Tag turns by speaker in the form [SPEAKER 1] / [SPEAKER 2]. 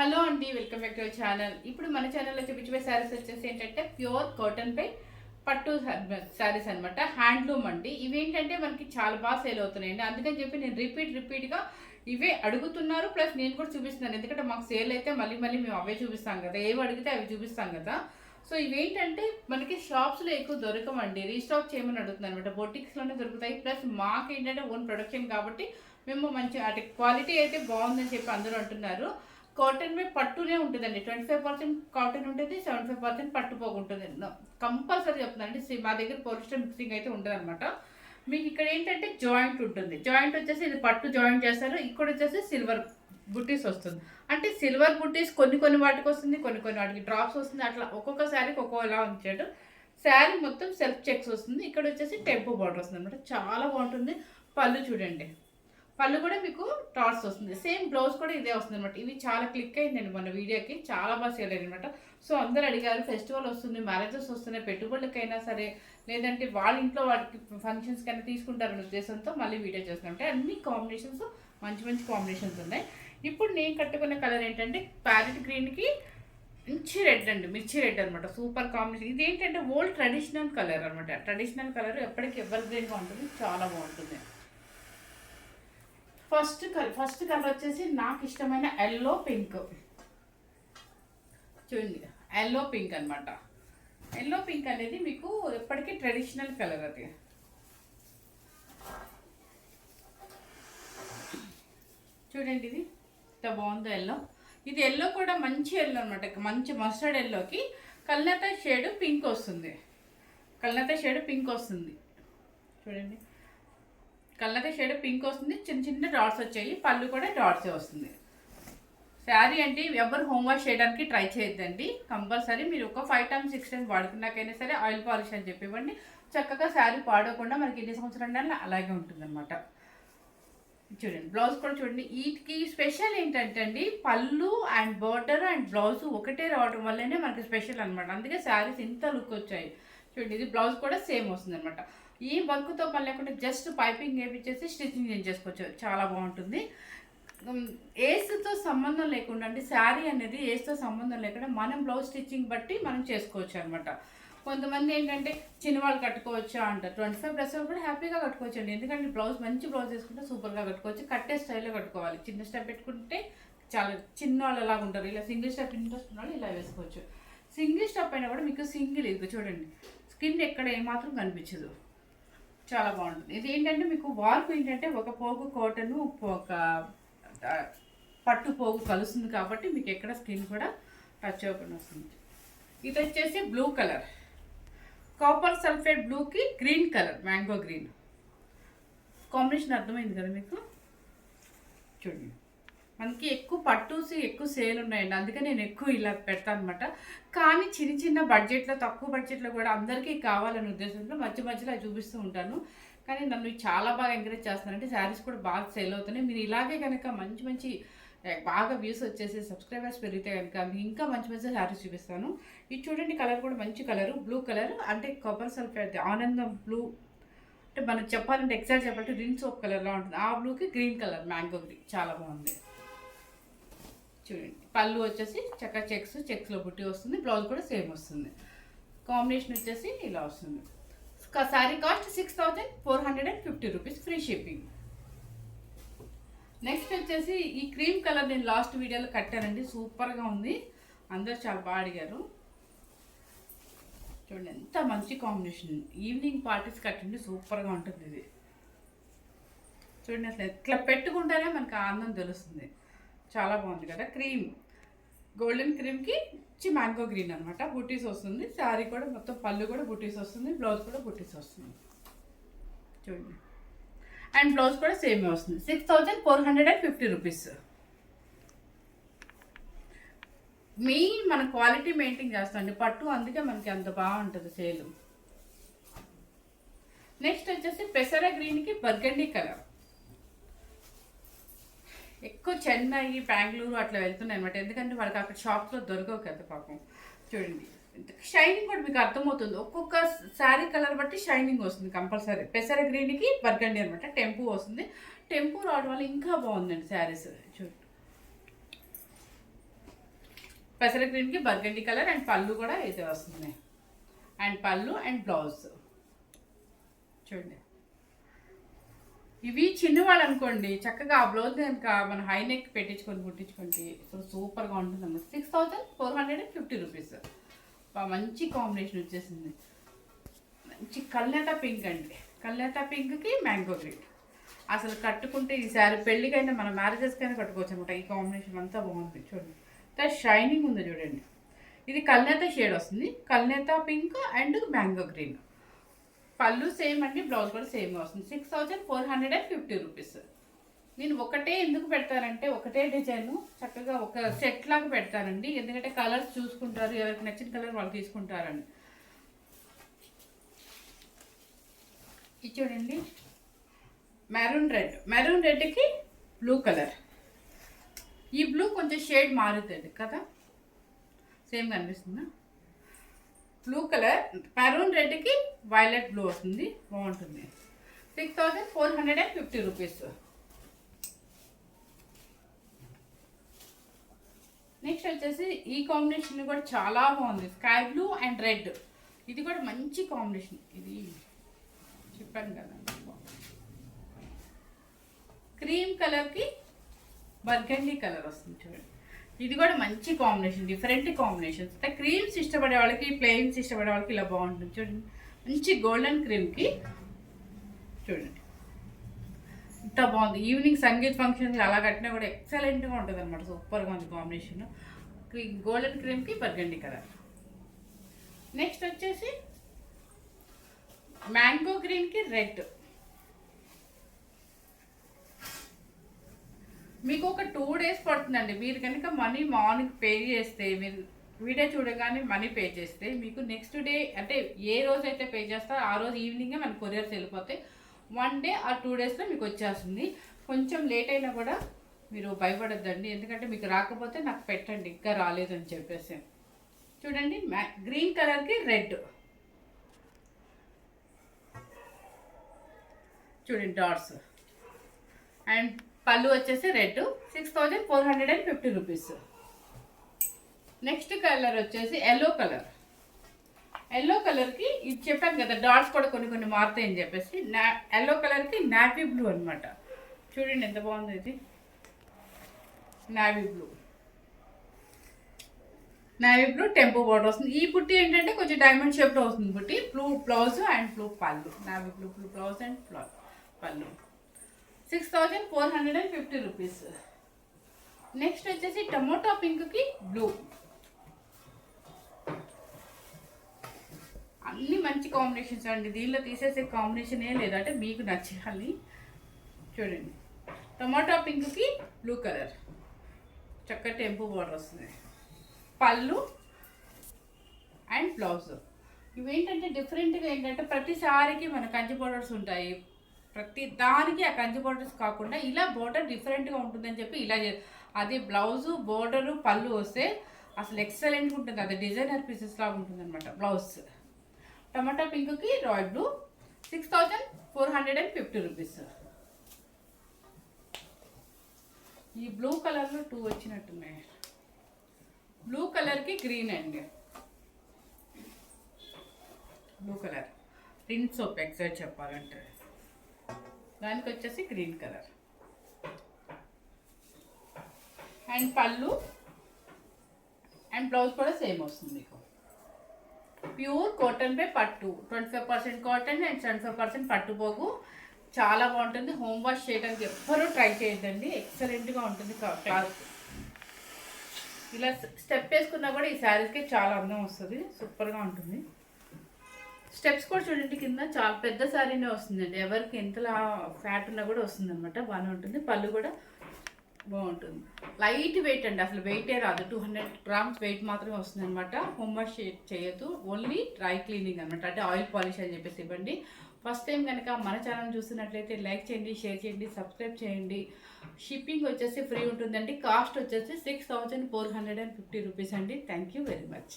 [SPEAKER 1] Hello అండి, welcome back to our channel. ఇప్పుడు మన ఛానల్లో చూపించే శారీస్ వచ్చేసి ఏంటంటే ప్యూర్ కాటన్ పై పట్టు శారీస్ అనమాట. హ్యాండ్లూమ్ అండి. ఇవేంటంటే మనకి చాలా బాగా సేల్ అవుతున్నాయండి. అందుకని చెప్పి నేను రిపీట్గా ఇవే అడుగుతున్నారు. ప్లస్ నేను కూడా చూపిస్తున్నాను. ఎందుకంటే మాకు సేల్ అయితే మళ్ళీ మేము అవే చూపిస్తాం కదా, ఏవి అడిగితే అవి చూపిస్తాం కదా. సో ఇవేంటంటే మనకి షాప్స్లో ఎక్కువ దొరకమండి, రీస్టాక్ చేయమని అడుగుతున్నాను అనమాట. బొటిక్స్లోనే దొరుకుతాయి. ప్లస్ మాకు ఏంటంటే ఓన్ ప్రొడక్షన్ కాబట్టి మేము మంచి అంటే క్వాలిటీ అయితే బాగుందని చెప్పి అందరూ అంటున్నారు. కాటన్ మీద పట్టునే ఉంటుందండి. 25% కాటన్ ఉంటుంది, 75% పట్టు పోగుంటుంది. కంపల్సరీ చెప్తున్నానండి. మా దగ్గర పోలిస్టర్ మిక్సింగ్ అయితే ఉంటుంది అనమాట. మీకు ఇక్కడ ఏంటంటే జాయింట్ ఉంటుంది. జాయింట్ వచ్చేసి ఇది పట్టు జాయింట్ చేస్తారు. ఇక్కడ వచ్చేసి సిల్వర్ బుట్టీస్ వస్తుంది. అంటే సిల్వర్ బుట్టీస్ కొన్ని వాటికి వస్తుంది, కొన్ని వాటికి డ్రాప్స్ వస్తుంది. అట్లా ఒక్కొక్క శారీకి ఒక్కోలా ఉంచాడు. శారీ మొత్తం సెల్ఫ్ చెక్స్ వస్తుంది. ఇక్కడ వచ్చేసి టెంపో బార్డర్ వస్తుంది అనమాట. చాలా బాగుంటుంది. పళ్ళు చూడండి, పళ్ళు కూడా మీకు టార్స్ వస్తుంది. సేమ్ బ్లౌజ్ కూడా ఇదే వస్తుంది అనమాట. ఇవి చాలా క్లిక్ అయిందండి మన వీడియోకి, చాలా బాగా సేల్ అయింది అనమాట. సో అందరు అడిగారు, ఫెస్టివల్ వస్తుంది, మ్యారేజెస్ వస్తున్నాయి, పెట్టుబడులకైనా సరే లేదంటే వాళ్ళ ఇంట్లో వాటికి ఫంక్షన్స్కి అయినా తీసుకుంటారనే ఉద్దేశంతో మళ్ళీ వీడియో చేస్తున్నాం. అన్ని కాంబినేషన్స్ మంచి కాంబినేషన్స్ ఉన్నాయి. ఇప్పుడు నేను కట్టుకున్న కలర్ ఏంటంటే ప్యారెట్ గ్రీన్కి మంచి రెడ్ అండి, మిర్చి రెడ్ అనమాట. Super combination. ఇది ఏంటంటే ఓల్డ్ ట్రెడిషనల్ కలర్ అనమాట. ట్రెడిషనల్ కలర్ ఎప్పటికీ ఎవర్ గ్రీన్గా ఉంటుంది, చాలా బాగుంటుంది. ఫస్ట్ కలర్ వచ్చేసి నాకు ఇష్టమైన ఎల్లో పింక్. చూడండి, ఎల్లో పింక్ అనమాట. ఎల్లో పింక్ అనేది మీకు ఎప్పటికీ ట్రెడిషనల్ కలర్. అది చూడండి, ఇది ఎంత బాగుందో ఎల్లో. ఇది ఎల్లో కూడా మంచి ఎల్లో అనమాట. మంచి మస్టర్డ్ ఎల్లోకి కల్నతా షేడ్ పింక్ వస్తుంది. చూడండి, కళ్ళకి షేడ్ పింక్ వస్తుంది. చిన్న డాట్స్ వచ్చాయి. పళ్ళు కూడా డాట్సే వస్తుంది. శారీ అంటే ఎవరు హోమ్ వాష్ చేయడానికి ట్రై చేయొద్దండి. కంపల్సరీ మీరు ఒక 5 times 6 times వాడుకున్నాకైనా సరే ఆయిల్ పాలిష్ అని చెప్పివ్వండి. చక్కగా శారీ పాడకుండా మనకి ఎన్ని సంవత్సరాలు అలాగే ఉంటుందన్నమాట. చూడండి, బ్లౌజ్ కూడా చూడండి. వీటికి స్పెషల్ ఏంటంటే అండి, పళ్ళు అండ్ బార్డర్ అండ్ బ్లౌజ్ ఒకటే రావడం వల్లనే మనకి స్పెషల్ అనమాట. అందుకే శారీస్ ఇంత లుక్ వచ్చాయి. చూడండి, ఇది బ్లౌజ్ కూడా సేమ్ వస్తుంది అనమాట. ఈ వర్క్తో పని లేకుండా జస్ట్ పైపింగ్ వేపించేసి స్టిచ్చింగ్ చేసుకోవచ్చు. చాలా బాగుంటుంది. ఏస్తో సంబంధం లేకుండా అండి, శారీ అనేది ఏస్తో సంబంధం లేకుండా మనం బ్లౌజ్ స్టిచ్చింగ్ బట్టి మనం చేసుకోవచ్చు అనమాట. కొంతమంది ఏంటంటే చిన్నవాళ్ళు కట్టుకోవచ్చా అంటారు. 25+ కూడా హ్యాపీగా కట్టుకోవచ్చు అండి. ఎందుకంటే బ్లౌజ్ మంచి బ్లౌజ్ వేసుకుంటే సూపర్గా కట్టుకోవచ్చు. కట్టే స్టైల్లో కట్టుకోవాలి. చిన్న స్టెప్ పెట్టుకుంటే చాలా చిన్న వాళ్ళు ఎలాగ ఉంటారు. ఇలా సింగిల్ స్టెప్ ఇంట్రెస్ట్ ఉన్న వాళ్ళు ఇలా వేసుకోవచ్చు. సింగిల్ స్టెప్ అయినా కూడా మీకు సింగిల్ ఇది చూడండి, స్కిన్ ఎక్కడ ఏమాత్రం కనిపించదు. చాలా బాగుంటుంది. ఇది ఏంటంటే మీకు వార్పు ఏంటంటే ఒక పోగు కాటను ఒక పట్టు పోగు కలుస్తుంది కాబట్టి మీకు ఎక్కడ స్కిన్ కూడా టచ్ అవ్వకుండా వస్తుంది. ఇది వచ్చేసి బ్లూ కలర్, కాపర్ సల్ఫేట్ బ్లూకి green colour, mango green combination. అర్థమైంది కదా మీకు? చూడండి, మనకి ఎక్కువ పట్టుసి ఎక్కువ సేల్ ఉన్నాయండి. అందుకే నేను ఎక్కువ ఇలా పెడతాను అనమాట. కానీ చిన్న బడ్జెట్లో, తక్కువ బడ్జెట్లో కూడా అందరికీ కావాలనే ఉద్దేశంతో మధ్యలో చూపిస్తూ ఉంటాను. కానీ నన్ను చాలా బాగా ఎంకరేజ్ చేస్తున్నారంటే శారీస్ కూడా బాగా సేల్ అవుతున్నాయి. మీరు ఇలాగే కనుక మంచి బాగా వ్యూస్ వచ్చేసి సబ్స్క్రైబర్స్ పెరిగితే కనుక మీకు ఇంకా మంచి శారీస్ చూపిస్తాను. ఇది చూడండి, కలర్ కూడా మంచి కలరు, బ్లూ కలర్. అంటే కాపర్ సల్ఫేట్ ఆనందం బ్లూ, అంటే మనకు చెప్పాలంటే ఎగ్జాక్ట్ చెప్పాలంటే రిన్ సోప్ కలర్లా ఉంటుంది. ఆ బ్లూకి గ్రీన్ కలర్, మ్యాంగో గ్రీన్, చాలా బాగుంది. చూడండి, పళ్ళు వచ్చేసి చక్క చెక్స్లో బుట్టి వస్తుంది. బ్లౌజ్ కూడా సేమ్ వస్తుంది. కాంబినేషన్ వచ్చేసి ఇలా వస్తుంది. Sari cost 6450 rupees, free shipping. Next వచ్చేసి ఈ క్రీమ్ కలర్ నేను లాస్ట్ వీడియోలో కట్టానండి. సూపర్గా ఉంది. అందరు చాలా బాగా అడిగారు. చూడండి, ఎంత మంచి కాంబినేషన్. ఈవినింగ్ పార్టీస్ కట్టండి, సూపర్గా ఉంటుంది ఇది. చూడండి, అసలు ఇట్లా పెట్టుకుంటేనే మనకు ఆనందం తెలుస్తుంది. చాలా బాగుంది కదా. క్రీమ్, గోల్డెన్ క్రీమ్కి మ్యాంగో గ్రీన్ అనమాట. బుటీస్ వస్తుంది. శారీ కూడా మొత్తం పళ్ళు కూడా బుటీస్ వస్తుంది. బ్లౌజ్ కూడా బుటీస్ వస్తుంది. చూడండి, అండ్ బ్లౌజ్ కూడా సేమే వస్తుంది. 6450 రూపీస్. మన క్వాలిటీ మెయింటైన్ చేస్తామండి పట్టు, అందుకే మనకి అంత బాగుంటుంది సేలు. నెక్స్ట్ వచ్చేసి పెసర గ్రీన్కి బర్గండీ కలర్. ఎక్కువ చెన్నై, బెంగళూరు అట్లా వెళ్తున్నాయి అనమాట. ఎందుకంటే వాళ్ళకి అక్కడ షాప్స్లో దొరకవు కదా పాపం. చూడండి, షైనింగ్ కూడా మీకు అర్థమవుతుంది. ఒక్కొక్క శారీ కలర్ బట్టి షైనింగ్ వస్తుంది కంపల్సరీ. పెసర గ్రీన్కి బర్గండి అనమాట. టెంపు వస్తుంది. టెంపు రావడం వల్ల ఇంకా బాగుందండి శారీస్. చూడండి, పెసర గ్రీన్కి బర్గండి కలర్ అండ్ పళ్ళు కూడా అయితే వస్తుంది. అండ్ పళ్ళు అండ్ బ్లౌజ్ చూడండి. ఇవి చిన్నవాళ్ళు అనుకోండి, చక్కగా ఆ బ్లౌజ్ కనుక మన హై నెక్ పెట్టించుకొని కుట్టించుకోండి, సో సూపర్గా ఉంటుంది అన్నమాట. 6450 రూపీస్. మంచి కాంబినేషన్ వచ్చేసింది. మంచి కల్నేత పింక్ అండి. కల్నేత పింక్కి మ్యాంగో గ్రీన్. అసలు కట్టుకుంటే ఈసారి పెళ్ళికైనా మన మ్యారేజెస్కైనా కట్టుకోవచ్చు అనమాట. ఈ కాంబినేషన్ అంతా బాగుంది చూడండి. షైనింగ్ ఉంది చూడండి. ఇది కల్నేత షేడ్ వస్తుంది. కల్నేత పింక్ అండ్ మ్యాంగో గ్రీన్. పళ్ళు సేమ్ అండి, బ్లౌజ్ కూడా సేమ్ వస్తుంది. 6450 రూపీస్. నేను ఒకటే ఎందుకు పెడతానంటే, ఒకటే డిజైన్ చక్కగా ఒక సెట్ లాగా పెడతానండి. ఎందుకంటే కలర్స్ చూసుకుంటారు, ఎవరికి నచ్చిన కలర్ వాళ్ళు తీసుకుంటారండి. ఇది చూడండి, మెరూన్ రెడ్. మెరూన్ రెడ్కి బ్లూ కలర్. ఈ బ్లూ కొంచెం షేడ్ మారుతుంది కదా, సేమ్ కనిపిస్తుందా? బ్లూ కలర్ మెరూన్ రెడ్కి వైలెట్ బ్లూ వస్తుంది, బాగుంటుంది. 6450 రూపీస్. నెక్స్ట్ వచ్చేసి ఈ కాంబినేషన్ కూడా చాలా బాగుంది. Sky blue and red. ఇది కూడా మంచి కాంబినేషన్. ఇది చెప్పాను కదా, క్రీమ్ కలర్కి బర్గండి కలర్ వస్తుంది చూడండి. ఇది కూడా మంచి కాంబినేషన్, డిఫరెంట్ కాంబినేషన్స్. అంటే క్రీమ్స్ ఇష్టపడే వాళ్ళకి, ప్లెయిన్స్ ఇష్టపడే వాళ్ళకి ఇలా బాగుంటుంది చూడండి. మంచి గోల్డెన్ క్రీమ్కి చూడండి ఇంత బాగుంది. ఈవినింగ్ సంగీత్ ఫంక్షన్కి అలా కట్టినా కూడా ఎక్సలెంట్గా ఉంటుంది అనమాట. సూపర్గా ఉంది కాంబినేషన్. గోల్డెన్ క్రీమ్కి బర్గండి కలర్. నెక్స్ట్ వచ్చేసి మ్యాంగో గ్రీన్కి రెడ్. మీకు ఒక 2 days పడుతుందండి. మీరు కనుక మనీ మార్నింగ్ పే చేస్తే, మీరు వీడియో చూడగానే మనీ పే చేస్తే, మీకు నెక్స్ట్ డే అంటే ఏ రోజు అయితే పే చేస్తారో ఆ రోజు ఈవినింగే మన కొరియర్స్ వెళ్ళిపోతాయి. 1 day or 2 daysలో మీకు వచ్చేస్తుంది. కొంచెం లేట్ అయినా కూడా మీరు భయపడద్దండి, ఎందుకంటే మీకు రాకపోతే నాకు పెట్టండి ఇంకా రాలేదని చెప్పేసి. చూడండి, గ్రీన్ కలర్కి రెడ్ చూడండి డాట్స్. అండ్ పళ్ళు వచ్చేసి రెడ్. 6450 రూపీస్. నెక్స్ట్ కలర్ వచ్చేసి ఎల్లో కలర్. ఎల్లో కలర్కి ఇది చెప్పాను కదా, డాట్స్ కూడా కొన్ని మారుతాయని చెప్పేసి. ఎల్లో కలర్కి నావీ బ్లూ అనమాట. చూడండి ఎంత బాగుంది ఇది. Navy blue. Navy blue tempo border వస్తుంది. ఈ పుట్టి ఏంటంటే కొంచెం డైమండ్ షేప్లో వస్తుంది పుట్టి. బ్లూ బ్లౌజ్ అండ్ బ్లూ పళ్ళు. నావీ బ్లూ బ్లౌజ్ అండ్ పళ్ళు. 6450 రూపీస్. నెక్స్ట్ వచ్చేసి టమోటా పింక్కి బ్లూ. అన్నీ మంచి కాంబినేషన్స్ అండి. దీనిలో తీసేసే కాంబినేషన్ ఏం లేదు, అంటే మీకు నచ్చాలి. చూడండి, టమాటా పింక్కి బ్లూ కలర్ చక్కటి టెంపో బార్డర్ వస్తుంది. పళ్ళు అండ్ బ్లౌజ్. ఇవేంటంటే డిఫరెంట్గా ఏంటంటే ప్రతిసారికి మన కంచి బార్డర్స్ ఉంటాయి. ప్రతి దానికి ఆ కంచి బార్డర్స్ కాకుండా ఇలా బార్డర్ డిఫరెంట్గా ఉంటుందని చెప్పి ఇలా అది బ్లౌజు, బోర్డరు, పళ్ళు వస్తే అసలు ఎక్సలెంట్గా ఉంటుంది. అది డిజైనర్ పీసెస్ లాగా ఉంటుంది అనమాట. బ్లౌజ్ టమాటా పింక్కి రాయల్ బ్లూ. 6450 రూపీస్. ఈ బ్లూ కలర్లో 2 వచ్చినట్టున్నాయి. బ్లూ కలర్కి గ్రీన్ అండి. Blue colour Rin soap exact చెప్పాలంటే, దానికి వచ్చేసి గ్రీన్ కలర్. అండ్ పళ్ళు అండ్ బ్లౌజ్ కూడా సేమ్ వస్తుంది మీకు. ప్యూర్ కాటన్ పే పట్టు. 25% కాటన్ అండ్ 75% పట్టు పోగు. చాలా బాగుంటుంది. హోమ్ వాష్ చేయడానికి ఎవ్వరూ ట్రై చేయొద్దండి, ఎక్సలెంట్గా ఉంటుంది క్లాత్. ఇలా స్టెప్ వేసుకున్నా కూడా ఈ శారీస్కి చాలా అందం వస్తుంది, సూపర్గా ఉంటుంది. స్టెప్స్ కూడా చూడండి, కింద చాలా పెద్ద శారీనే వస్తుందండి. ఎవరికి ఎంతలా ఫ్యాట్ ఉన్నా కూడా వస్తుంది అనమాట, బాగానే ఉంటుంది. పళ్ళు కూడా బాగుంటుంది. లైట్ వెయిట్ అండి, అసలు వెయిటే రాదు. 200 grams వెయిట్ మాత్రమే వస్తుంది అనమాట. హోమ్ వాష్ చేయొద్దు, ఓన్లీ డ్రై క్లీనింగ్ అనమాట, అంటే ఆయిల్ పాలిష్ అని చెప్పేసి ఇవ్వండి. ఫస్ట్ టైం కనుక మన ఛానల్ చూస్తున్నట్లయితే లైక్ చేయండి, షేర్ చేయండి, సబ్స్క్రైబ్ చేయండి. షిప్పింగ్ వచ్చేసి ఫ్రీ ఉంటుందండి. కాస్ట్ వచ్చేసి 6450 రూపీస్ అండి. Thank you very much.